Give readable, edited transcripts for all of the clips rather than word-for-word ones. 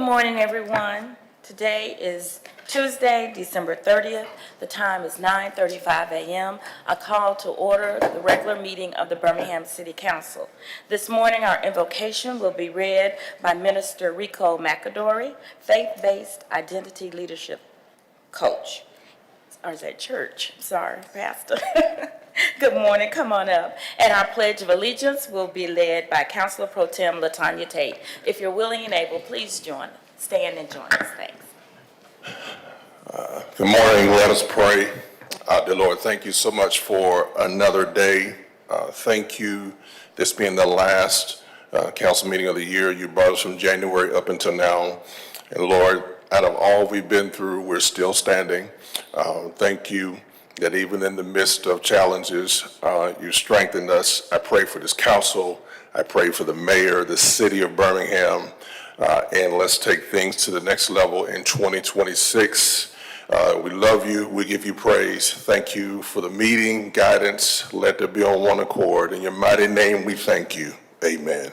Good morning, everyone. Today is Tuesday, December 30th. The time is 9:35 a.m. I call to order the regular meeting of the Birmingham City Council. This morning, our invocation will be read by Minister Rico McAdory, faith-based identity leadership coach. Or is that church? Sorry, Pastor. Good morning, come on up. And our Pledge of Allegiance will be led by Councilor Pro Tem LaTanya Tate. If you're willing and able, please stand and join us. Thanks. Good morning, let us pray. Dear Lord, thank you so much for another day. Thank you, this being the last council meeting of the year. You brought us from January up until now. And Lord, out of all we've been through, we're still standing. Thank you that even in the midst of challenges, you strengthened us. I pray for this council. I pray for the mayor, the city of Birmingham, and let's take things to the next level in 2026. We love you. We give you praise. Thank you for the meeting, guidance. Let there be on one accord. In your mighty name, we thank you. Amen.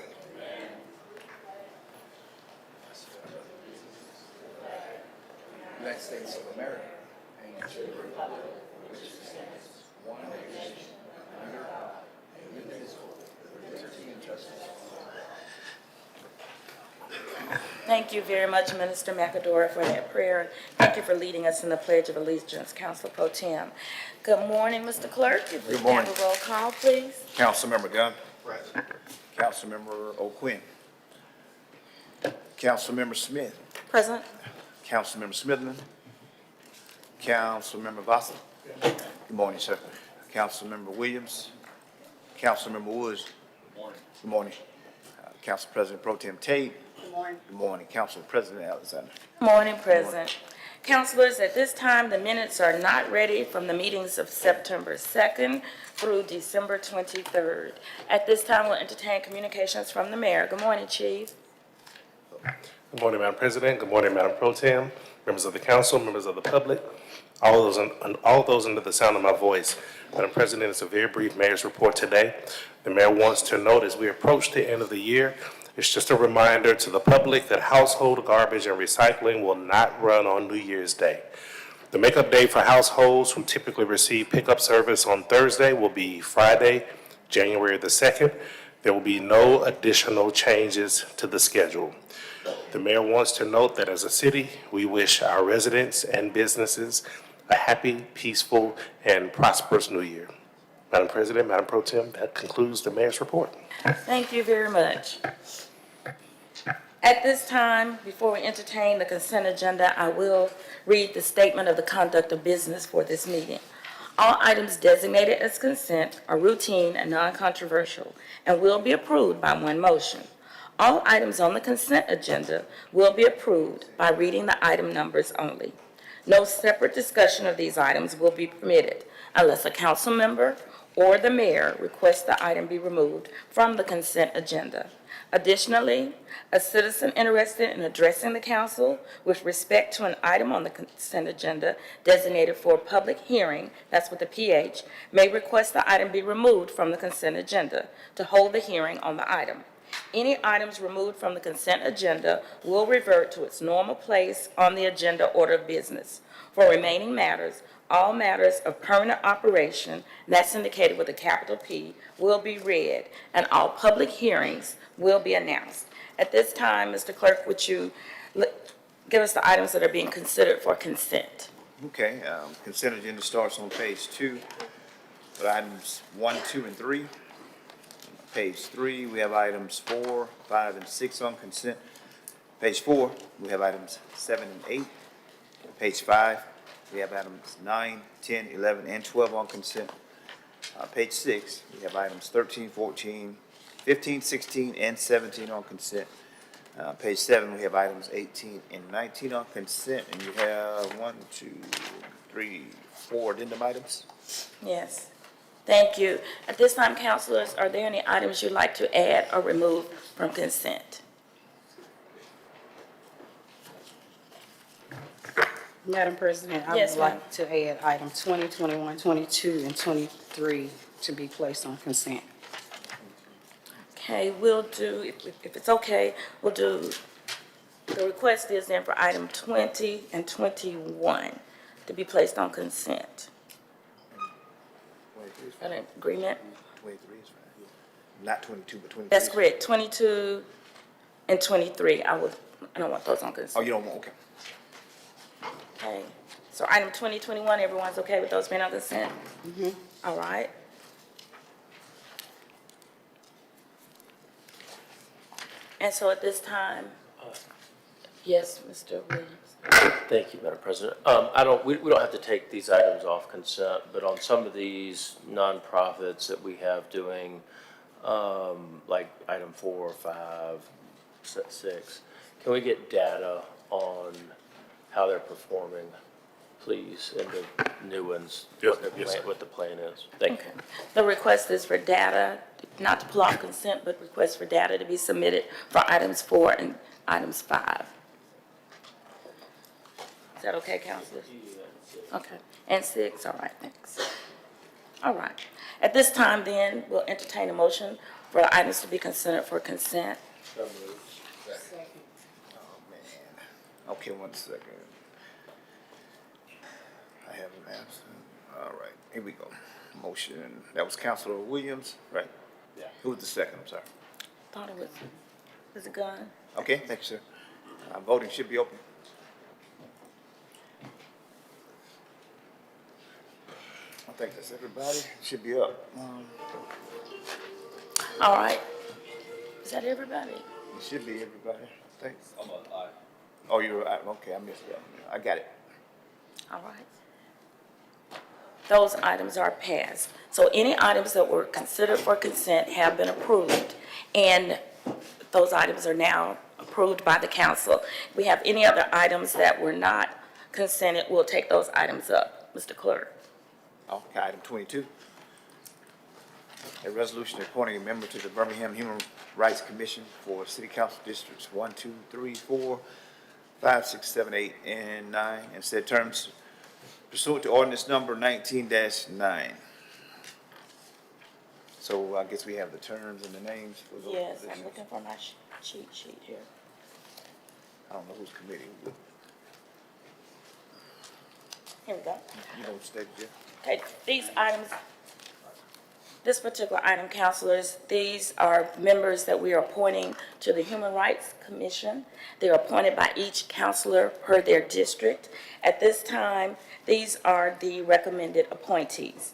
United States of America and to the republic which stands one nation under God, indivisible, with liberty and justice for all. Thank you very much, Minister McAdory, for that prayer. Thank you for leading us in the Pledge of Allegiance, Councilor Pro Tem. Good morning, Mr. Clerk. If we Good can morning. have a roll call, please. Councilmember Gunn. Present. Councilmember O'Quinn. Councilmember Smith. Present. Councilmember Smithman. Councilmember Vossa. Good morning, sir. Councilmember Williams. Councilmember Woods. Good morning. Good morning. Council President Pro Tem Tate. Good morning. Good morning. Council President Alexander. Morning, President. Councilors, at this time, the minutes are not ready from the meetings of September 2nd through December 23rd. At this time, we'll entertain communications from the mayor. Good morning, Chief. Good morning, Madam President. Good morning, Madam Pro Tem, members of the council, members of the public, all those under the sound of my voice. Madam President, it's a very brief mayor's report today. The mayor wants to note as we approach the end of the year, it's just a reminder to the public that household garbage and recycling will not run on New Year's Day. The makeup day for households who typically receive pickup service on Thursday will be Friday, January the 2nd. There will be no additional changes to the schedule. The mayor wants to note that as a city, we wish our residents and businesses a happy, peaceful, and prosperous New Year. Madam President, Madam Pro Tem, that concludes the mayor's report. Thank you very much. At this time, before we entertain the consent agenda, I will read the statement of the conduct of business for this meeting. All items designated as consent are routine and non-controversial and will be approved by one motion. All items on the consent agenda will be approved by reading the item numbers only. No separate discussion of these items will be permitted unless a council member or the mayor requests the item be removed from the consent agenda. Additionally, a citizen interested in addressing the council with respect to an item on the consent agenda designated for a public hearing, that's with the PH, may request the item be removed from the consent agenda to hold the hearing on the item. Any items removed from the consent agenda will revert to its normal place on the agenda order of business. For remaining matters, all matters of permanent operation, that's indicated with a capital P, will be read, and all public hearings will be announced. At this time, Mr. Clerk, would you give us the items that are being considered for consent? Okay, consent agenda starts on page 2 with items 1, 2, and 3. Page 3, we have items 4, 5, and 6 on consent. Page 4, we have items 7 and 8. Page 5, we have items 9, 10, 11, and 12 on consent. Page 6, we have items 13, 14, 15, 16, and 17 on consent. Page 7, we have items 18 and 19 on consent, and you have 1, 2, 3, 4 addendum items. Yes. Thank you. At this time, councilors, are there any items you'd like to add or remove from consent? Madam President, I Yes, would like to add item 20, 21, 22, and 23 to be placed on consent. Okay, we'll do, if it's okay, we'll do The request is then for item 20 and 21 to be placed on consent. 23 is An fine. agreement? 23 is fine. Not 22, but 23. That's is- correct, 22 and 23, I don't want those on Oh, consent. you don't want, okay. Okay, so item 20, 21, everyone's okay with those being on consent? All right. And so at this time, yes, Mr. Williams? Thank you, Madam President. we don't have to take these items off consent, but on some of these nonprofits that we have doing, like item 4, 5, 6, can we get data on how they're performing, please, and the new ones? Yes, what their yes, plan- sir. What the plan is? Thank you. Okay. The request is for data, not to pull off consent, but request for data to be submitted for items 4 and items 5. Is that okay, councilors? Okay. And 6, all right, thanks. All right. At this time, then, we'll entertain a motion for items to be considered for consent. Oh, man. Okay, 1 second. I have an absent. All right, here we go. Motion, that was Councilor Williams, right? Yeah. Who was the second, I'm sorry? Thought it was it Gunn? Okay, thank you, sir. Voting should be open. I think that's everybody. Should be up. All right. Is that everybody? It should be everybody, I think. Oh, you're right. Okay, I missed that. I got it. All right. Those items are passed. So any items that were considered for consent have been approved, and those items are now approved by the council. If we have any other items that were not consented, we'll take those items up. Mr. Clerk. Okay, item 22. A resolution appointing a member to the Birmingham Human Rights Commission for City Council Districts 1, 2, 3, 4, 5, 6, 7, 8, and 9, and said terms pursuant to ordinance number 19-9. So I guess we have the terms and the names for those Yes, I'm positions. looking for my cheat sheet here. I don't know whose committee. Here we go. You know, state, Jeff? Okay, these items, this particular item, councilors, these are members that we are appointing to the Human Rights Commission. They're appointed by each councilor per their district. At this time, these are the recommended appointees.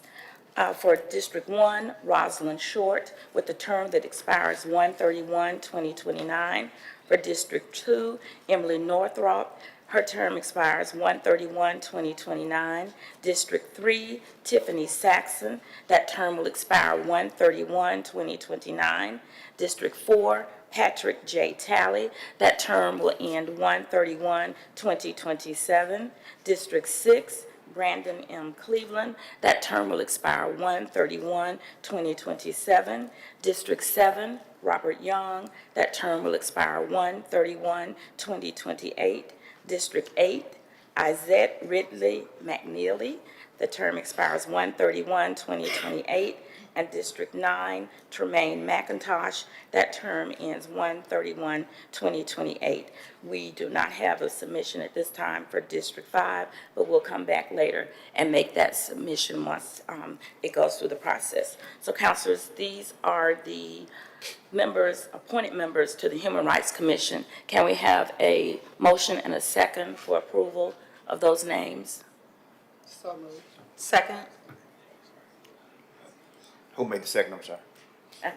For District 1, Rosalind Short, with a term that expires 1/31/2029. For District 2, Emily Northrop, her term expires 1/31/2029. District 3, Tiffany Saxon, that term will expire 1/31/2029. District 4, Patrick J. Talley, that term will end 1/31/2027. District 6, Brandon M. Cleveland, that term will expire 1/31/2027. District 7, Robert Young, that term will expire 1/31/2028. District 8, Izette Ridley McNeely, the term expires 1/31/2028. And District 9, Tremaine McIntosh, that term ends 1/31/2028. We do not have a submission at this time for District 5, but we'll come back later and make that submission once it goes through the process. So councilors, these are the members, appointed members to the Human Rights Commission. Can we have a motion and a second for approval of those names? So moved. Second. Who made the second, I'm sorry?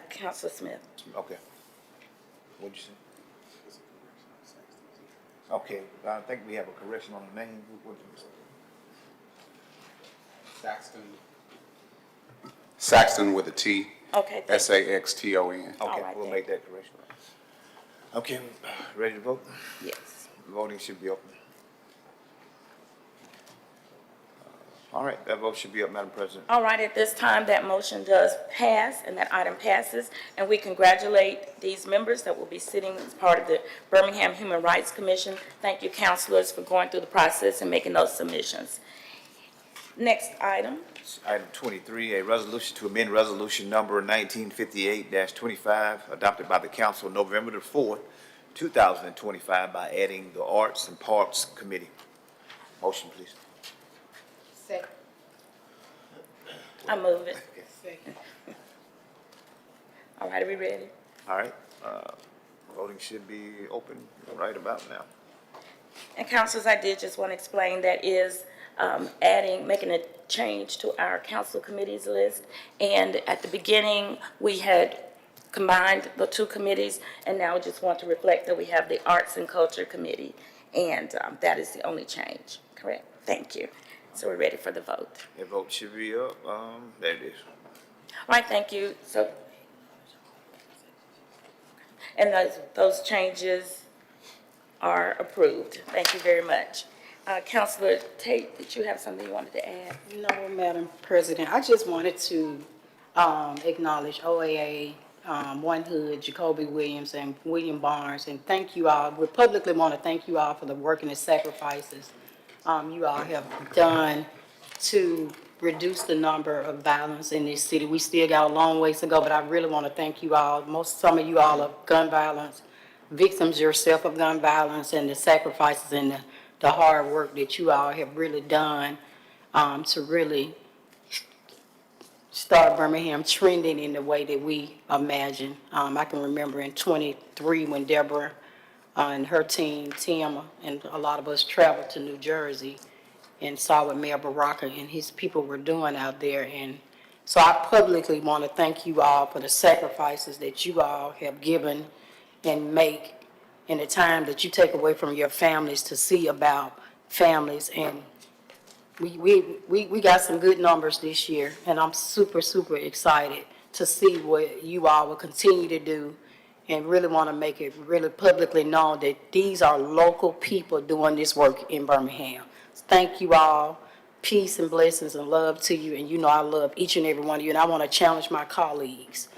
Councilor Smith. Okay. What'd you say? Okay, I think we have a correction on the name. What did you say? Saxton with a T, Okay, thank you. Saxton. All Okay, right, we'll then. make that correction. Okay, ready to vote? Yes. Voting should be open. All right, that vote should be up, Madam President. All right, at this time, that motion does pass, and that item passes, and we congratulate these members that will be sitting as part of the Birmingham Human Rights Commission. Thank you, councilors, for going through the process and making those submissions. Next item, Item 23, a resolution to amend resolution number 1958-25, adopted by the council November the 4th, 2025 by adding the Arts and Parks Committee. Motion, please. Second. I move it. All right, are we ready? All right, voting should be open right about now. And councilors, I did just want to explain that is making a change to our council committees list. And at the beginning, we had combined the two committees, and now I just want to reflect that we have the Arts and Culture Committee, and that is the only change, correct? Thank you. So we're ready for the vote. The vote should be up, there it is. All right, thank you. So, and those changes are approved. Thank you very much. Councilor Tate, did you have something you wanted to add? No, Madam President, I just wanted to acknowledge OAA, One Hood, Jacoby Williams, and William Barnes, and thank you all. We publicly want to thank you all for the work and the sacrifices you all have done to reduce the number of violence in this city. We still got a long ways to go, but I really want to thank you all. Some of you all are gun violence victims yourself of gun violence, and the sacrifices and the hard work that you all have really done to really start Birmingham trending in the way that we imagine. I can remember in 23 when Deborah and her team, Tim, and a lot of us traveled to New Jersey and saw what Mayor Baraka and his people were doing out there. And so I publicly want to thank you all for the sacrifices that you all have given and make in the time that you take away from your families to see about families. And we got some good numbers this year, and I'm super, super excited to see what you all will continue to do, and really want to make it really publicly known that these are local people doing this work in Birmingham. Thank you all. Peace and blessings and love to you, and you know I love each and every one of you, and I want to challenge my colleagues.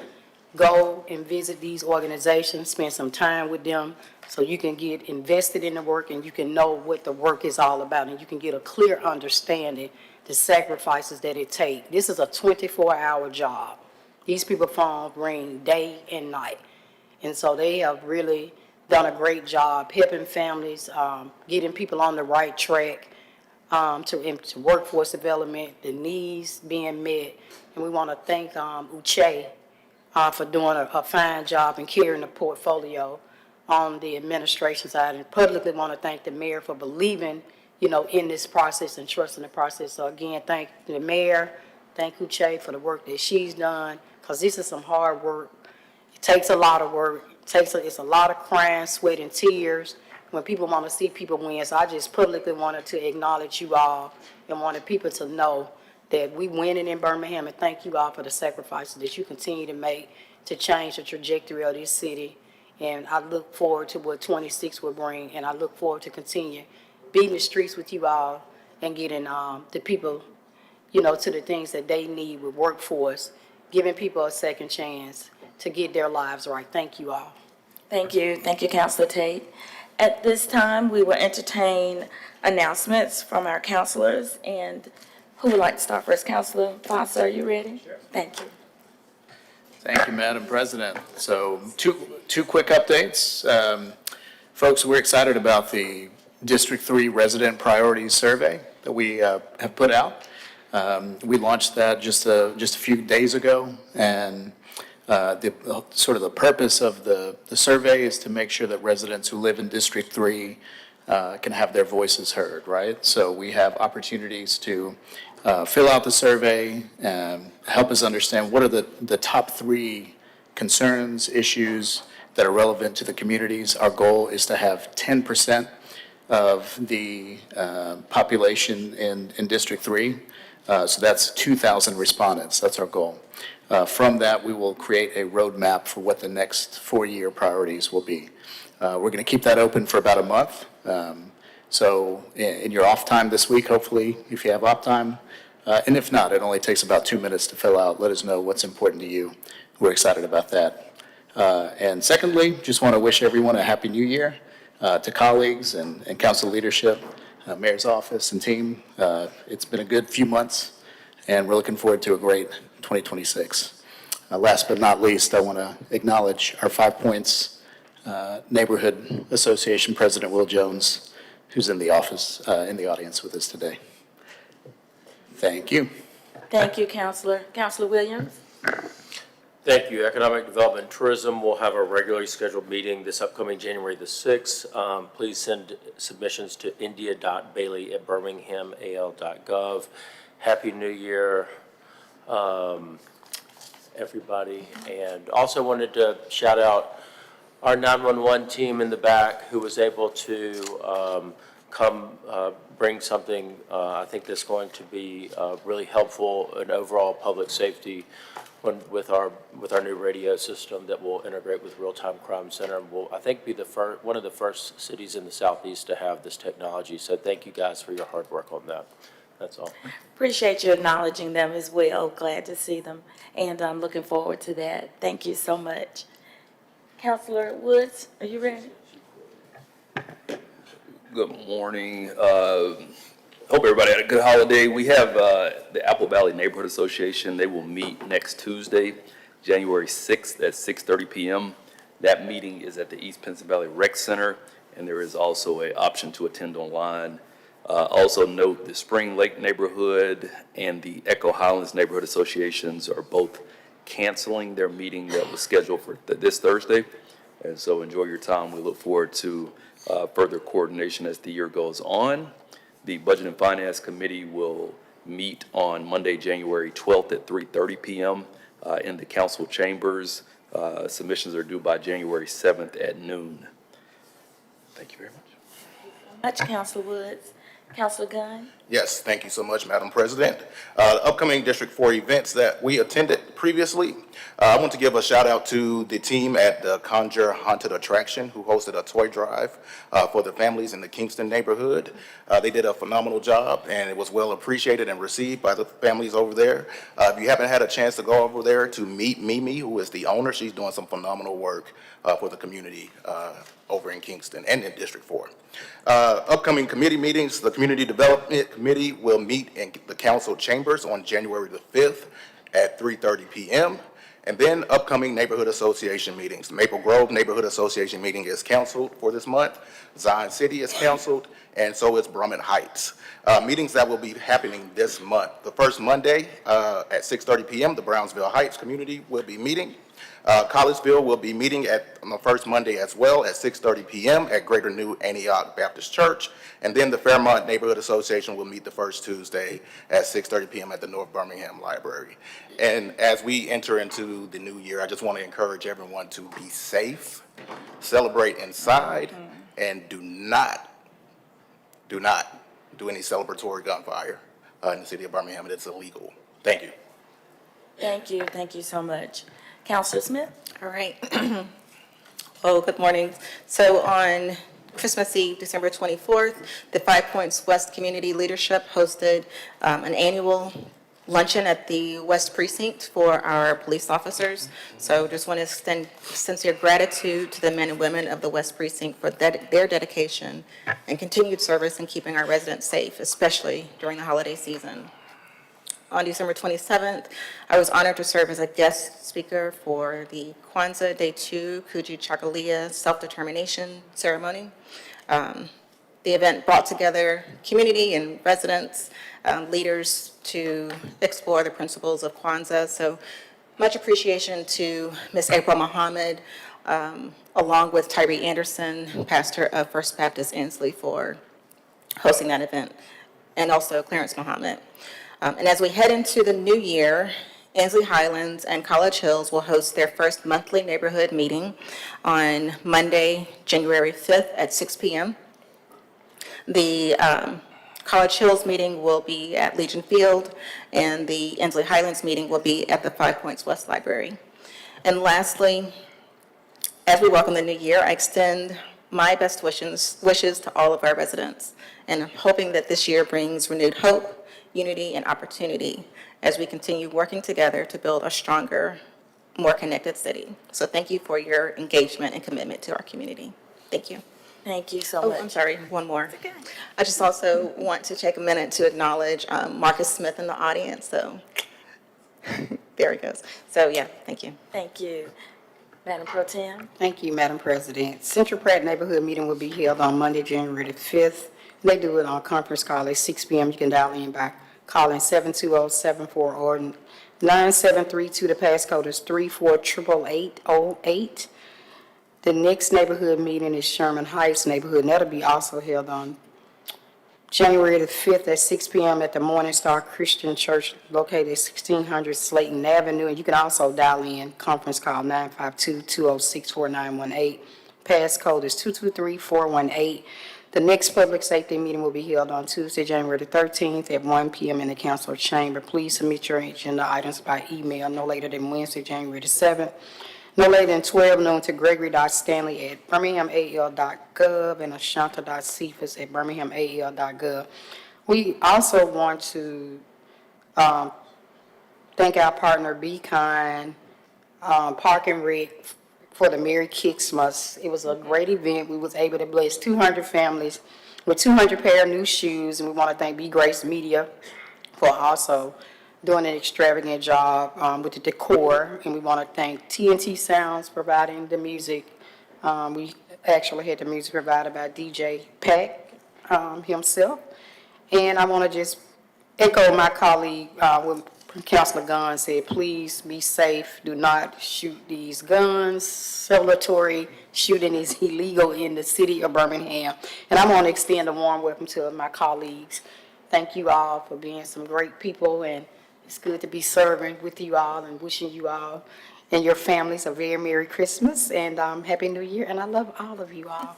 Go and visit these organizations, spend some time with them so you can get invested in the work and you can know what the work is all about, and you can get a clear understanding the sacrifices that it takes. This is a 24-hour job. These people phone ring day and night. And so they have really done a great job helping families, getting people on the right track to workforce development, the needs being met. And we want to thank Uche for doing a fine job and carrying the portfolio on the administration side. And publicly want to thank the mayor for believing, in this process and trusting the process. So again, thank the mayor, thank Uche for the work that she's done, because this is some hard work. It takes a lot of work. It's a lot of crying, sweat, and tears when people want to see people win. So I just publicly wanted to acknowledge you all and wanted people to know that we winning in Birmingham, and thank you all for the sacrifices that you continue to make to change the trajectory of this city. And I look forward to what 26 will bring, and I look forward to continue beating the streets with you all and getting the people, to the things that they need with workforce, giving people a second chance to get their lives right. Thank you all. Thank you. Thank you, Councilor Tate. At this time, we will entertain announcements from our councilors. And who would like to start first? Councilor Foster, are you ready? Sure. Thank you. Thank you, Madam President. So two quick updates. Folks, we're excited about the District 3 Resident Priorities Survey that we have put out. We launched that just a few days ago, and the purpose of the survey is to make sure that residents who live in District 3 can have their voices heard, right? So we have opportunities to fill out the survey and help us understand what are the top 3 concerns, issues that are relevant to the communities. Our goal is to have 10% of the population in District 3. So that's 2,000 respondents. That's our goal. From that, we will create a roadmap for what the next 4-year priorities will be. We're going to keep that open for about a month. So in your off time this week, hopefully, if you have off time, and if not, it only takes about 2 minutes to fill out. Let us know what's important to you. We're excited about that. And secondly, just want to wish everyone a Happy New Year to colleagues and council leadership, mayor's office and team. It's been a good few months, and we're looking forward to a great 2026. Last but not least, I want to acknowledge our 5 points Neighborhood Association President Will Jones, who's in the audience with us today. Thank you. Thank you, Counselor. Counselor Williams? Thank you. Economic Development and Tourism will have a regularly scheduled meeting this upcoming January the 6th. Please send submissions to india.bailey@birminghamal.gov. Happy New Year, everybody. And also wanted to shout out our 911 team in the back who was able to come bring something I think that's going to be really helpful in overall public safety with our new radio system that will integrate with Real-Time Crime Center, and will, I think, be one of the first cities in the Southeast to have this technology. So thank you guys for your hard work on that. That's all. Appreciate you acknowledging them as well. Glad to see them, and I'm looking forward to that. Thank you so much. Counselor Woods, are you ready? Good morning. Hope everybody had a good holiday. We have the Apple Valley Neighborhood Association. They will meet next Tuesday, January 6th at 6:30 p.m. That meeting is at the East Pinson Valley Rec Center, and there is also an option to attend online. Also note the Spring Lake Neighborhood and the Echo Highlands Neighborhood Associations are both canceling their meeting that was scheduled for this Thursday. And so enjoy your time. We look forward to further coordination as the year goes on. The Budget and Finance Committee will meet on Monday, January 12th at 3:30 p.m. In the council chambers. Submissions are due by January 7th at noon. Thank you very much. Much, Counselor Woods. Counselor Gunn? Yes, thank you so much, Madam President. Upcoming District 4 events that we attended previously, I want to give a shout out to the team at the Conjure Haunted Attraction who hosted a toy drive for the families in the Kingston neighborhood. They did a phenomenal job, and it was well appreciated and received by the families over there. If you haven't had a chance to go over there to meet Mimi, who is the owner, she's doing some phenomenal work for the community over in Kingston and in District 4. Upcoming committee meetings, the Community Development Committee will meet in the council chambers on January the 5th at 3:30 p.m. And then upcoming neighborhood association meetings. The Maple Grove Neighborhood Association meeting is canceled for this month. Zion City is canceled, and so is Brummett Heights. Meetings that will be happening this month. The first Monday at 6:30 p.m., the Brownsville Heights community will be meeting. Collegeville will be meeting on the first Monday as well at 6:30 p.m. at Greater New Antioch Baptist Church. And then the Fairmont Neighborhood Association will meet the first Tuesday at 6:30 p.m. at the North Birmingham Library. And as we enter into the new year, I just want to encourage everyone to be safe, celebrate inside, and do not do any celebratory gunfire in the city of Birmingham. It's illegal. Thank you. Thank you. Thank you so much. Counselor Smith? All right. Well, good morning. So on Christmas Eve, December 24th, the 5 Points West Community Leadership hosted an annual luncheon at the West Precinct for our police officers. So just want to extend sincere gratitude to the men and women of the West Precinct for their dedication and continued service in keeping our residents safe, especially during the holiday season. On December 27th, I was honored to serve as a guest speaker for the Kwanzaa Day 2 Kuji Chakalia Self-Determination Ceremony. The event brought together community and residents, leaders to explore the principles of Kwanzaa. So much appreciation to Ms. April Muhammad, along with Tyree Anderson, pastor of First Baptist Inslee, for hosting that event, and also Clarence Muhammad. And as we head into the new year, Inslee Highlands and College Hills will host their first monthly neighborhood meeting on Monday, January 5th at 6 p.m. The College Hills meeting will be at Legion Field, and the Inslee Highlands meeting will be at the 5 Points West Library. And lastly, as we welcome the new year, I extend my best wishes to all of our residents, and I'm hoping that this year brings renewed hope, unity, and opportunity as we continue working together to build a stronger, more connected city. So thank you for your engagement and commitment to our community. Thank you. Thank you so Oh, much. I'm sorry, one more. I just also want to take a minute to acknowledge Marcus Smith in the audience, so there he goes. So yeah, thank you. Thank you. Madam Pro Tem? Thank you, Madam President. Central Pratt Neighborhood Meeting will be held on Monday, January the 5th. They do it on a conference call at 6 p.m. You can dial in by calling 720-74 or 9732. The passcode is 348808. The next neighborhood meeting is Sherman Heights Neighborhood, and that'll be also held on January the 5th at 6 p.m. at the Morning Star Christian Church located at 1600 Slayton Avenue. And you can also dial in, conference call 952-206-4918. Passcode is 223418. The next public safety meeting will be held on Tuesday, January the 13th at 1 p.m. in the council chamber. Please submit your agenda items by email no later than Wednesday, January the 7th. No later than 12 noon to Gregory.Stanley at birminghamal.gov and Ashanta.Cephas at birminghamal.gov. We also want to thank our partner, Be Kind, Park and Rec, for the Merry Kicksmas. It was a great event. We was able to bless 200 families with 200 pair of new shoes, and we want to thank Be Grace Media for also doing an extravagant job with the decor, and we want to thank TNT Sounds providing the music. We actually had the music provided by DJ Pack himself. And I want to just echo my colleague when Councilor Gunn said, please be safe. Do not shoot these guns. Celebratory shooting is illegal in the city of Birmingham. And I want to extend a warm welcome to my colleagues. Thank you all for being some great people, and it's good to be serving with you all and wishing you all and your families a very Merry Christmas and Happy New Year. And I love all of you all.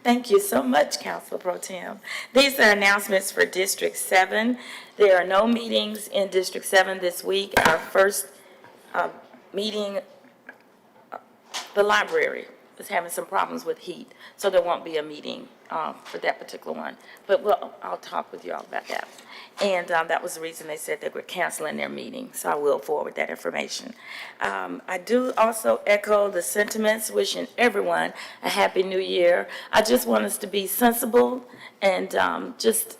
Thank you so much, Council Pro Tem. These are announcements for District 7. There are no meetings in District 7 this week. Our first meeting, the library is having some problems with heat, so there won't be a meeting for that particular one. But I'll talk with you all about that. And that was the reason they said they were canceling their meeting, so I will forward that information. I do also echo the sentiments wishing everyone a Happy New Year. I just want us to be sensible and just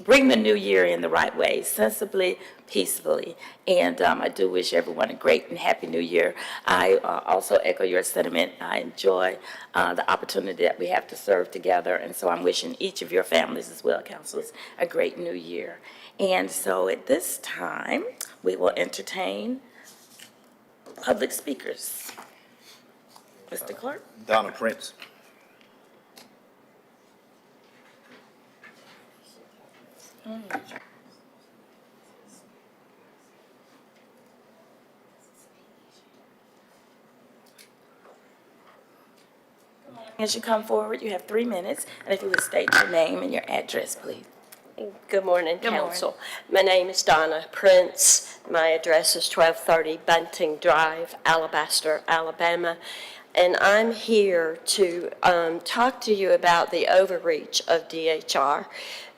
bring the new year in the right way, sensibly, peacefully. And I do wish everyone a great and happy new year. I also echo your sentiment. I enjoy the opportunity that we have to serve together. And so I'm wishing each of your families as well, councilors, a great new year. And so at this time, we will entertain public speakers. Mr. Clerk? Donna Prince. As you come forward, you have 3 minutes, and if you would state your name and your address, please. Good morning, Good morning. Council. My name is Donna Prince. My address is 1230 Bunting Drive, Alabaster, Alabama. And I'm here to talk to you about the overreach of DHR.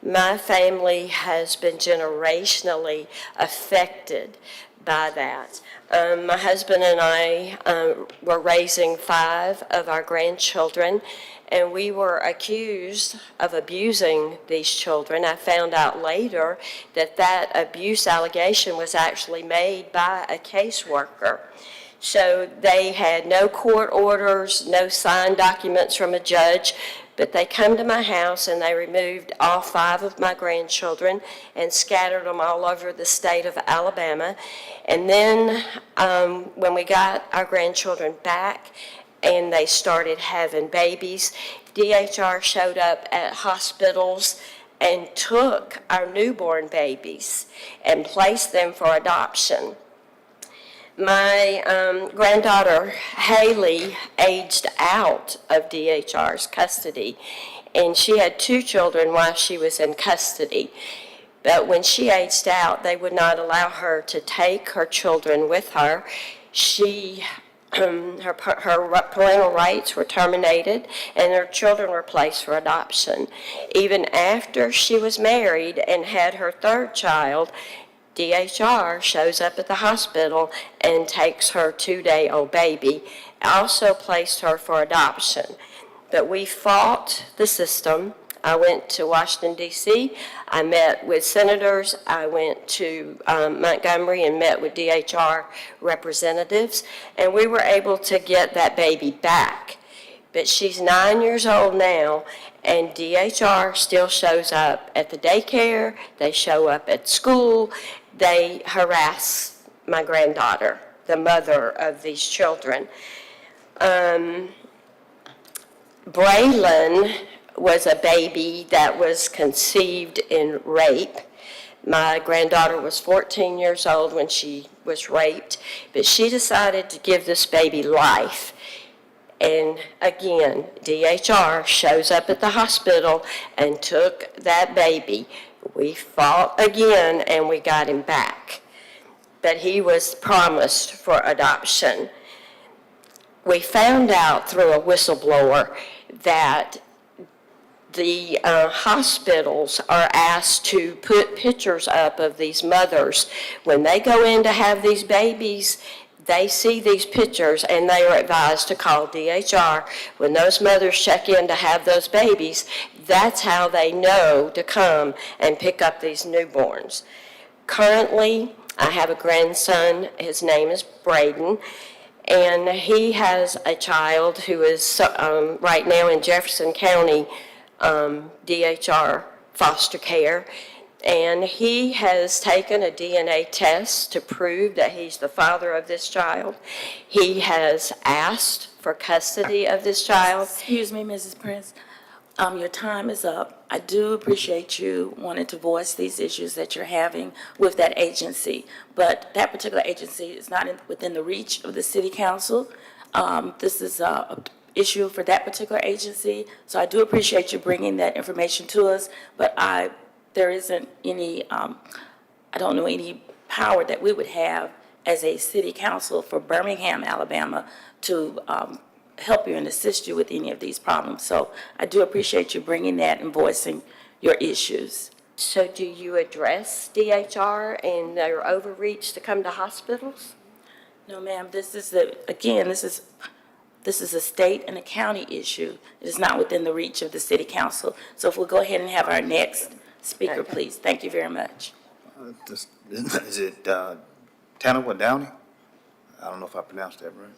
My family has been generationally affected by that. My husband and I were raising 5 of our grandchildren, and we were accused of abusing these children. I found out later that that abuse allegation was actually made by a caseworker. So they had no court orders, no signed documents from a judge, but they come to my house and they removed all 5 of my grandchildren and scattered them all over the state of Alabama. And then when we got our grandchildren back and they started having babies, DHR showed up at hospitals and took our newborn babies and placed them for adoption. My granddaughter, Haley, aged out of DHR's custody, and she had 2 children while she was in custody. But when she aged out, they would not allow her to take her children with her. Her parental rights were terminated, and her children were placed for adoption. Even after she was married and had her 3rd child, DHR shows up at the hospital and takes her 2-day-old baby, also placed her for adoption. But we fought the system. I went to Washington, D.C. I met with senators. I went to Montgomery and met with DHR representatives, and we were able to get that baby back. But she's 9 years old now, and DHR still shows up at the daycare. They show up at school. They harass my granddaughter, the mother of these children. Braylon was a baby that was conceived in rape. My granddaughter was 14 years old when she was raped, but she decided to give this baby life. And again, DHR shows up at the hospital and took that baby. We fought again and we got him back. But he was promised for adoption. We found out through a whistleblower that the hospitals are asked to put pictures up of these mothers. When they go in to have these babies, they see these pictures and they are advised to call DHR. When those mothers check in to have those babies, that's how they know to come and pick up these newborns. Currently, I have a grandson. His name is Braden, and he has a child who is right now in Jefferson County DHR foster care. And he has taken a DNA test to prove that he's the father of this child. He has asked for custody of this child. Excuse me, Mrs. Prince. Your time is up. I do appreciate you wanting to voice these issues that you're having with that agency, but that particular agency is not within the reach of the city council. This is an issue for that particular agency, so I do appreciate you bringing that information to us, but there isn't any, I don't know any power that we would have as a city council for Birmingham, Alabama, to help you and assist you with any of these problems. So I do appreciate you bringing that and voicing your issues. So do you address DHR and their overreach to come to hospitals? No, ma'am, this is a state and a county issue. It is not within the reach of the city council. So if we'll go ahead and have our next speaker, please. Thank you very much. Is it Tanner Downey? I don't know if I pronounced that right.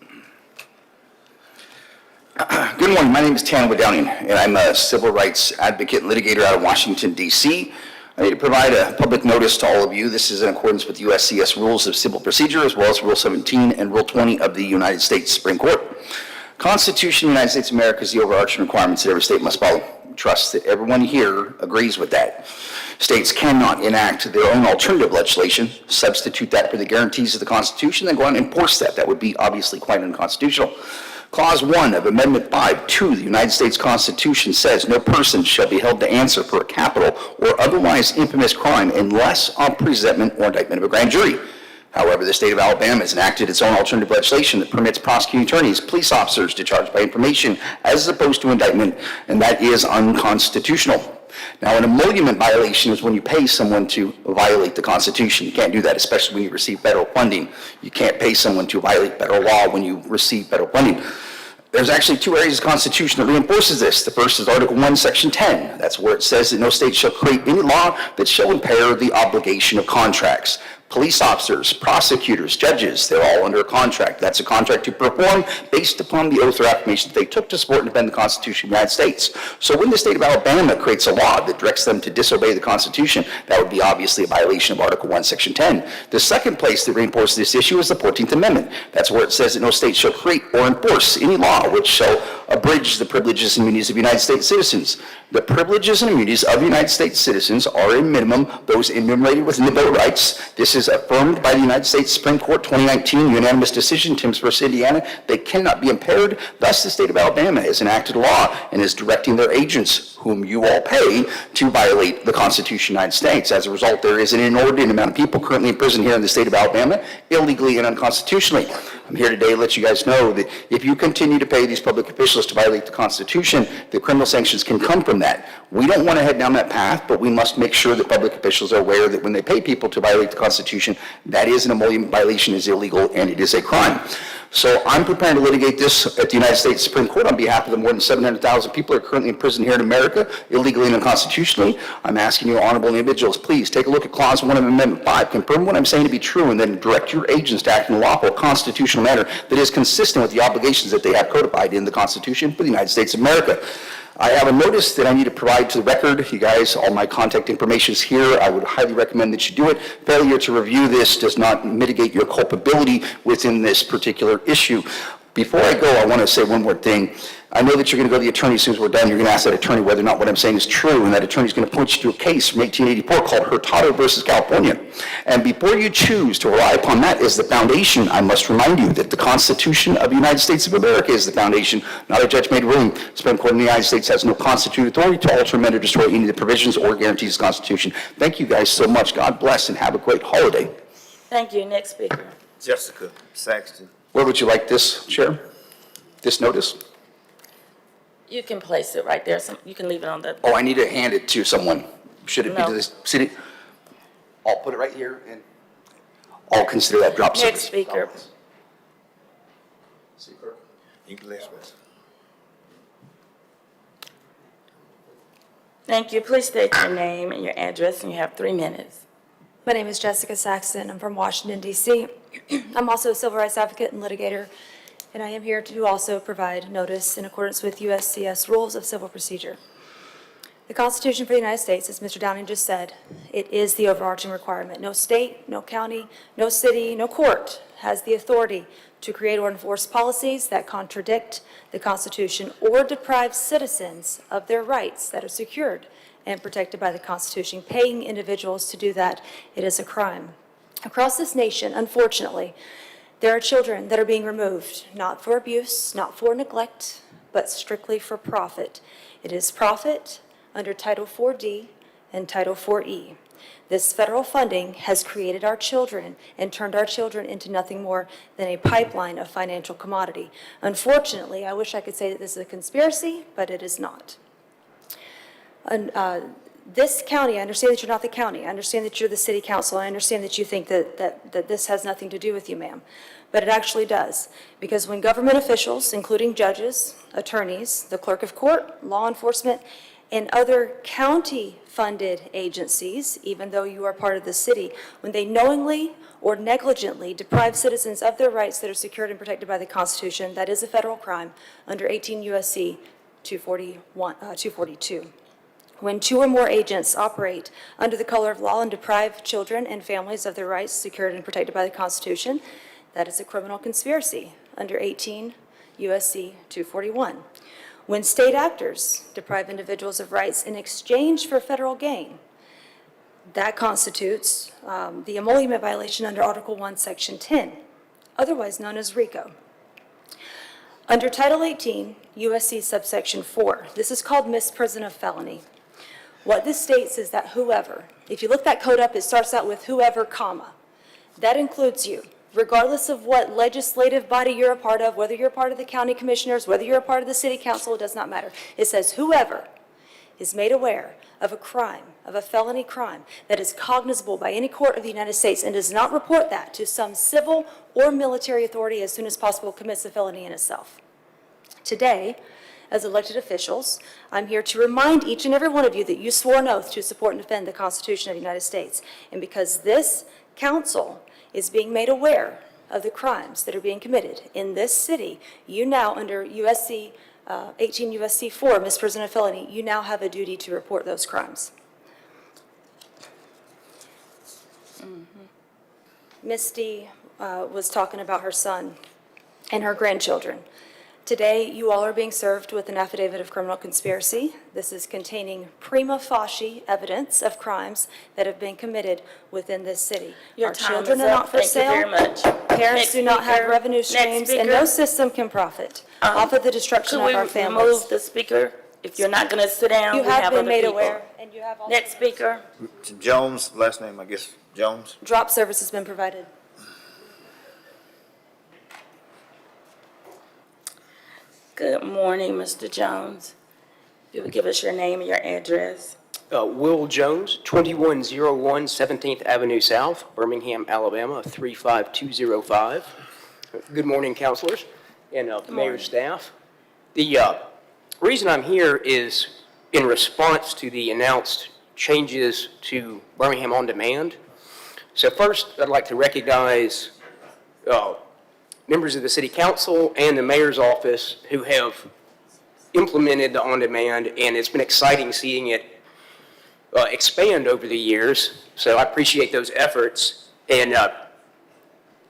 Good morning. My name is Tanner Downing, and I'm a civil rights advocate and litigator out of Washington, D.C. I need to provide a public notice to all of you. This is in accordance with USCS Rules of Civil Procedure, as well as Rule 17 and Rule 20 of the United States Supreme Court. Constitution of the United States of America is the overarching requirements that every state must follow. I trust that everyone here agrees with that. States cannot enact their own alternative legislation, substitute that for the guarantees of the Constitution, then go on and enforce that. That would be obviously quite unconstitutional. Clause 1 of Amendment 5 to the United States Constitution says no person shall be held to answer for a capital or otherwise infamous crime unless on presentment or indictment of a grand jury. However, the state of Alabama has enacted its own alternative legislation that permits prosecuting attorneys, police officers to charge by information as opposed to indictment, and that is unconstitutional. Now, an emolument violation is when you pay someone to violate the Constitution. You can't do that, especially when you receive federal funding. You can't pay someone to violate federal law when you receive federal funding. There's actually two areas of the Constitution that reinforces this. The first is Article 1, Section 10. That's where it says that no state shall create any law that shall impair the obligation of contracts. Police officers, prosecutors, judges, they're all under a contract. That's a contract to perform based upon the oath or affirmation that they took to support and defend the Constitution of the United States. So when the state of Alabama creates a law that directs them to disobey the Constitution, that would be obviously a violation of Article 1, Section 10. The second place that reinforces this issue is the 14th Amendment. That's where it says that no state shall create or enforce any law which shall abridge the privileges and immunities of United States citizens. The privileges and immunities of United States citizens are a minimum, those enumerated within the Bill of Rights. This is affirmed by the United States Supreme Court 2019 unanimous decision, Timms v. Indiana. They cannot be impaired. Thus, the state of Alabama has enacted a law and is directing their agents, whom you all pay, to violate the Constitution of the United States. As a result, there is an inordinate amount of people currently in prison here in the state of Alabama, illegally and unconstitutionally. I'm here today to let you guys know that if you continue to pay these public officials to violate the Constitution, the criminal sanctions can come from that. We don't want to head down that path, but we must make sure that public officials are aware that when they pay people to violate the Constitution, that is an emolument violation, is illegal, and it is a crime. So I'm preparing to litigate this at the United States Supreme Court on behalf of the more than 700,000 people who are currently in prison here in America, illegally and unconstitutionally. I'm asking you, honorable individuals, please take a look at Clause 1 of Amendment 5, confirm what I'm saying to be true, and then direct your agents to act in a lawful, constitutional manner that is consistent with the obligations that they have codified in the Constitution for the United States of America. I have a notice that I need to provide to the record. You guys, all my contact information is here. I would highly recommend that you do it. Failure to review this does not mitigate your culpability within this particular issue. Before I go, I want to say one more thing. I know that you're going to go to the attorney as soon as we're done. You're going to ask that attorney whether or not what I'm saying is true, and that attorney is going to point you to a case from 1884 called Hurtado versus California. And before you choose to rely upon that as the foundation, I must remind you that the Constitution of the United States of America is the foundation, not a judge-made ruling. The Supreme Court of the United States has no constituted authority to alter, amend, or destroy any of the provisions or guarantees of the Constitution. Thank you guys so much. God bless and have a great holiday. Thank you. Next speaker. Jessica Saxton. Where would you like this, Chair? This notice? You can place it right there. You can leave it on the. Oh, I need to hand it to someone. Should it be No. to the city? I'll put it right here and I'll consider that drop service. Next speaker. Elizabeth. Thank you. Please state your name and your address, and you have 3 minutes. My name is Jessica Saxton. I'm from Washington, D.C. I'm also a civil rights advocate and litigator, and I am here to also provide notice in accordance with USCS Rules of Civil Procedure. The Constitution for the United States, as Mr. Downing just said, it is the overarching requirement. No state, no county, no city, no court has the authority to create or enforce policies that contradict the Constitution or deprive citizens of their rights that are secured and protected by the Constitution. Paying individuals to do that, it is a crime. Across this nation, unfortunately, there are children that are being removed, not for abuse, not for neglect, but strictly for profit. It is profit under Title 4D and Title 4E. This federal funding has created our children and turned our children into nothing more than a pipeline of financial commodity. Unfortunately, I wish I could say that this is a conspiracy, but it is not. This county, I understand that you're not the county. I understand that you're the city council. I understand that you think that this has nothing to do with you, ma'am. But it actually does. Because when government officials, including judges, attorneys, the clerk of court, law enforcement, and other county-funded agencies, even though you are part of the city, when they knowingly or negligently deprive citizens of their rights that are secured and protected by the Constitution, that is a federal crime under 18 U.S.C. 242. When 2 or more agents operate under the color of law and deprive children and families of their rights secured and protected by the Constitution, that is a criminal conspiracy under 18 U.S.C. 241. When state actors deprive individuals of rights in exchange for federal gain, that constitutes the emolument violation under Article 1, Section 10, otherwise known as RICO. Under Title 18, U.S.C. subsection 4, this is called misprision of felony. What this states is that whoever, if you look that code up, it starts out with whoever, comma. That includes you, regardless of what legislative body you're a part of, whether you're a part of the county commissioners, whether you're a part of the city council, it does not matter. It says whoever is made aware of a crime, of a felony crime, that is cognizable by any court of the United States and does not report that to some civil or military authority as soon as possible, commits a felony in itself. Today, as elected officials, I'm here to remind each and every one of you that you swore an oath to support and defend the Constitution of the United States. And because this council is being made aware of the crimes that are being committed in this city, you now, under 18 U.S.C. 4, misprision of felony, you now have a duty to report those crimes. Misty was talking about her son and her grandchildren. Today, you all are being served with an affidavit of criminal conspiracy. This is containing prima facie evidence of crimes that have been committed within this city. Your Our time children is are up. not for Thank you sale. very much. Parents Next do not have speaker. revenue Next streams, and speaker. no system can profit off of the destruction of our Could we families. remove the speaker? If you're not going to sit down, You we have have been other made people. aware, and you have also. Next speaker. Jones, last name, I guess, Jones. Drop service has been provided. Good morning, Mr. Jones. You will give us your name and your address. Will Jones, 2101 17th Avenue South, Birmingham, Alabama, 35205. Good morning, councilors and mayor staff. The reason I'm here is in response to the announced changes to Birmingham On Demand. So first, I'd like to recognize members of the city council and the mayor's office who have implemented the On Demand, and it's been exciting seeing it expand over the years. So I appreciate those efforts. And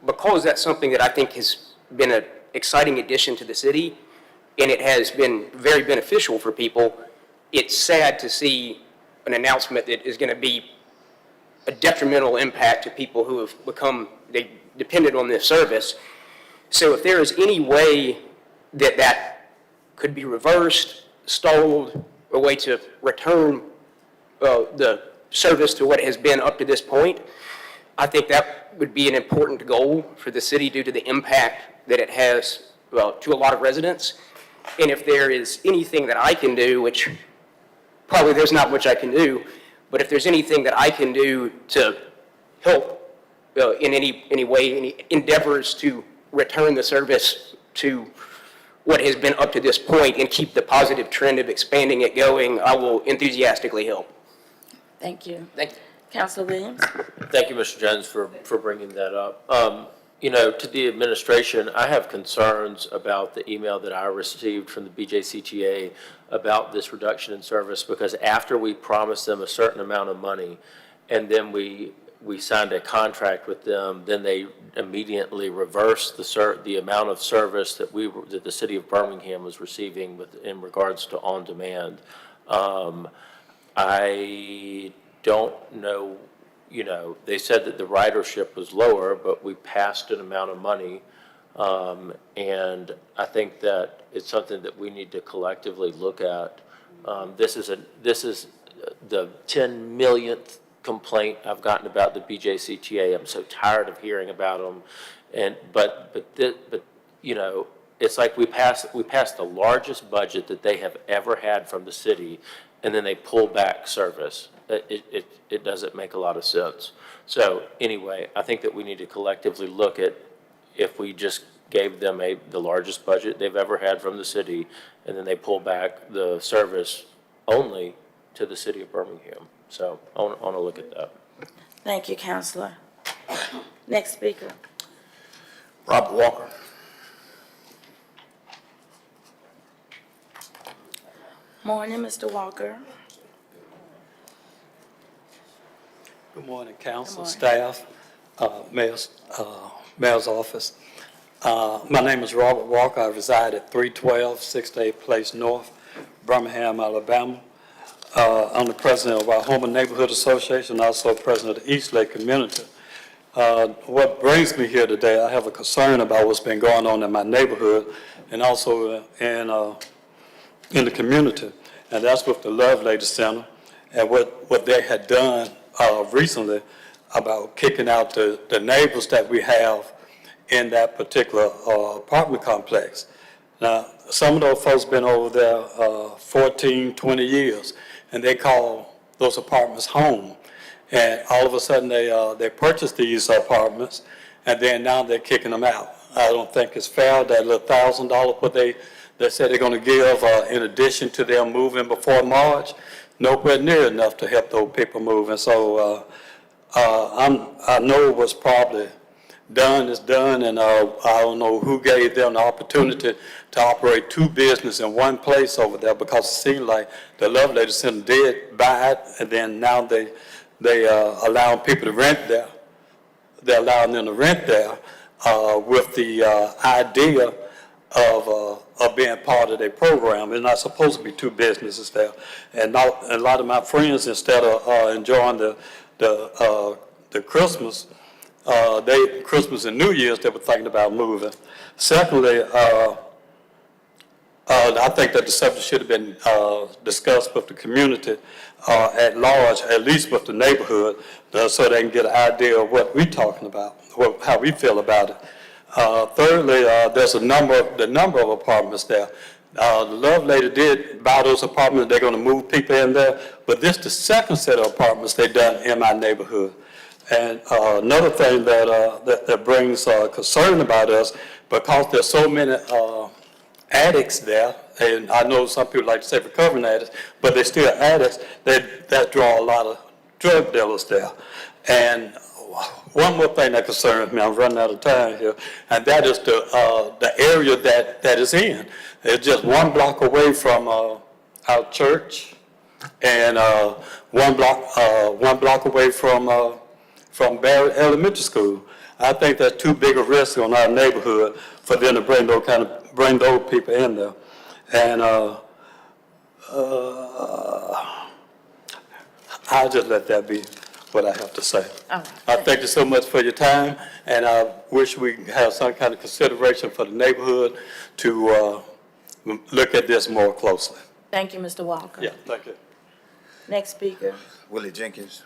because that's something that I think has been an exciting addition to the city, and it has been very beneficial for people, it's sad to see an announcement that is going to be a detrimental impact to people who have become dependent on this service. So if there is any way that that could be reversed, stalled, a way to return the service to what it has been up to this point, I think that would be an important goal for the city due to the impact that it has to a lot of residents. And if there is anything that I can do, which probably there's not much I can do, but if there's anything that I can do to help in any way, any endeavors to return the service to what has been up to this point and keep the positive trend of expanding it going, I will enthusiastically help. Thank you. Thank you. Councilor Williams? Thank you, Mr. Jones, for bringing that up. To the administration, I have concerns about the email that I received from the BJCTA about this reduction in service, because after we promised them a certain amount of money and then we signed a contract with them, then they immediately reversed the amount of service that the city of Birmingham was receiving in regards to On Demand. I don't know, they said that the ridership was lower, but we passed an amount of money. And I think that it's something that we need to collectively look at. This is the 10 millionth complaint I've gotten about the BJCTA. I'm so tired of hearing about them. But it's like we passed the largest budget that they have ever had from the city, and then they pull back service. It doesn't make a lot of sense. So anyway, I think that we need to collectively look at if we just gave them the largest budget they've ever had from the city, and then they pull back the service only to the city of Birmingham. So I want to look at that. Thank you, Councilor. Next speaker. Robert Walker. Morning, Mr. Walker. Good morning, council, Good morning. staff, mayor's office. My name is Robert Walker. I reside at 312 6th Day Place North, Birmingham, Alabama. I'm the president of our Home and Neighborhood Association, also president of the East Lake Community. What brings me here today, I have a concern about what's been going on in my neighborhood and also in the community, and that's with the Lovelady Center and what they had done recently about kicking out the neighbors that we have in that particular apartment complex. Now, some of those folks been over there 14, 20 years, and they call those apartments home. And all of a sudden, they purchased these apartments, and then now they're kicking them out. I don't think it's fair, that little $1,000 what they said they're going to give in addition to them moving before March, nowhere near enough to help those people move. And so I know what's probably done is done, and I don't know who gave them the opportunity to operate two businesses in one place over there, because it seemed like the Lovelady Center did buy it, and then now they allowing people to rent there. They're allowing them to rent there with the idea of being part of their program. It's not supposed to be two businesses there. And a lot of my friends, instead of enjoying the Christmas, Christmas and New Year's, they were thinking about moving. Secondly, I think that the subject should have been discussed with the community at large, at least with the neighborhood, so they can get an idea of what we're talking about, how we feel about it. Thirdly, there's the number of apartments there. The Lovelady did buy those apartments. They're going to move people in there, but this is the second set of apartments they done in my neighborhood. And another thing that brings concern about us, because there's so many addicts there, and I know some people like to say recovering addicts, but they're still addicts, that draw a lot of drug dealers there. And one more thing that concerns me, I'm running out of time here, and that is the area that is in. It's just 1 block away from our church, and 1 block away from Barrett Elementary School. I think that's too big a risk on our neighborhood for them to bring those people in there. And I'll just let that be what I have to say. Oh. I thank you so much for your time, and I wish we could have some kind of consideration for the neighborhood to look at this more closely. Thank you, Mr. Walker. Yeah, thank you. Next speaker. Willie Jenkins.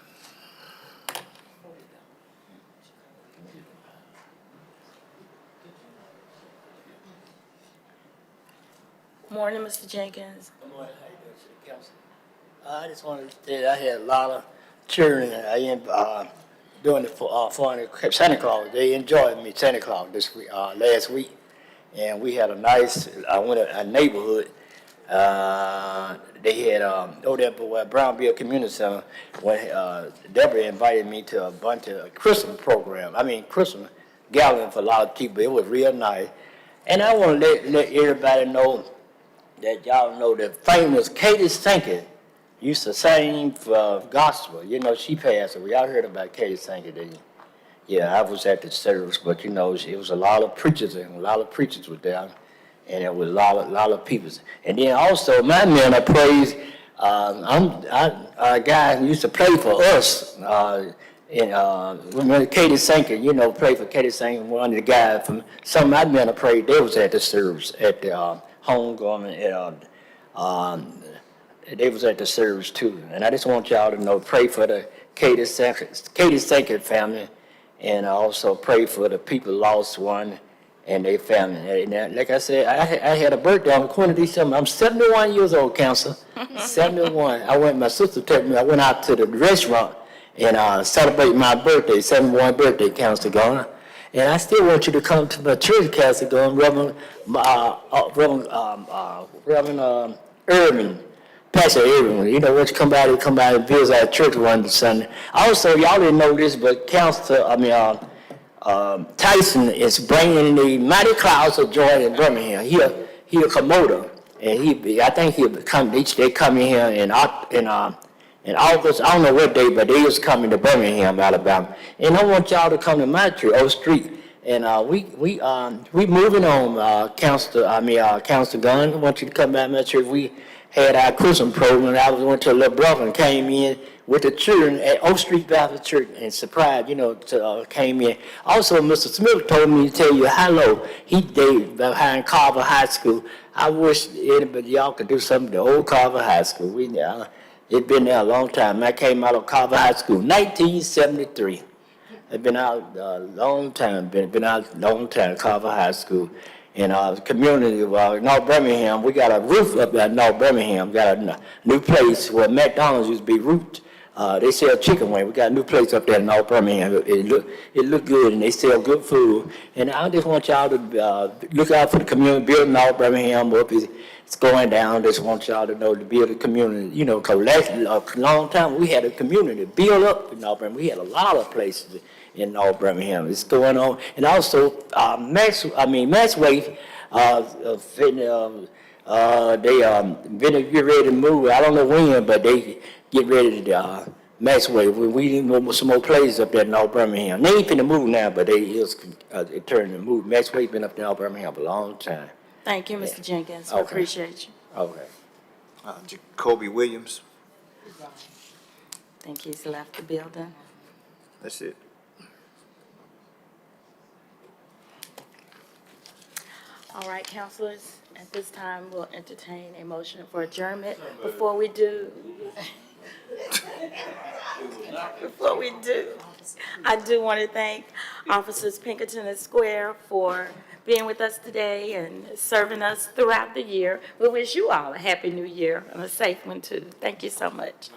Morning, Mr. Jenkins. Good morning. How you doing, City Council? I just wanted to say that I had a lot of children doing the for Santa Claus. They enjoyed me Santa Claus this week, last week, and we had a nice. I went to a neighborhood. They had over there at Brownville Community Center when Deborah invited me to a bunch of Christmas program. Christmas gathering for a lot of people. It was real nice, and I want to let everybody know that y'all know the famous Katie Sankey used to sing for gospel. You know, she passed away. Y'all heard about Katie Sankey, didn't you? Yeah, I was at the service, but you know, it was a lot of preachers and a lot of preachers were there, and it was a lot of people. And then also, my man of praise, a guy who used to play for us, when Katie Sankey, you know, played for Katie Sankey, one of the guys from some of my men of praise, they was at the service at the homegoing, they was at the service too. And I just want y'all to know, pray for the Katie Sankey family, and also pray for the people lost one and their family. And like I said, I had a birthday on the 20th of December. I'm 71 years old, Council. 71. My sister took me, I went out to the restaurant and celebrate my birthday, 71 birthday, Council Garner. And I still want you to come to my church, Council Garner, Reverend Irvin. Pastor Irvin, you know, once you come by and visit our church one Sunday. Also, y'all didn't know this, but Tyson is bringing the Mighty Clouds of Joy in Birmingham. He a promoter, and I think they come in here in August. I don't know what day, but they is coming to Birmingham, Alabama. And I want y'all to come to my church, Oak Street. And we moving on, Councilor Gunn. I want you to come by my church. We had our Christmas program. I went to a little brother and came in with the children at Oak Street Baptist Church and surprised, you know, came in. Also, Mr. Smith told me to tell you hello. He stayed behind Carver High School. I wish anybody y'all could do something to old Carver High School. It's been there a long time. I came out of Carver High School, 1973. I've been out a long time, Carver High School. In our community of North Birmingham, we got a roof up at North Birmingham. Got a new place where McDonald's used to be roofed. They sell chicken wings. We got a new place up there in North Birmingham. It look good, and they sell good food. And I just want y'all to look out for the community, build North Birmingham up. It's going down. Just want y'all to know to build a community. You know, because a long time we had a community build up in North Birmingham. We had a lot of places in North Birmingham. It's going on. And also, Max Wave, they get ready to move. I don't know when, but they get ready to Max Wave. We know some more places up there in North Birmingham. They ain't finna move now, but they is turning to move. Max Wave been up there in North Birmingham for a long time. Thank you, Mr. Jenkins. I appreciate you. Okay. Jacoby Williams. I think he's left the building. That's it. All right, councilors, at this time, we'll entertain a motion for adjournment. Before we do, I do want to thank Officers Pinkerton and Square for being with us today and serving us throughout the year. We wish you all a happy new year and a safe one, too. Thank you so much.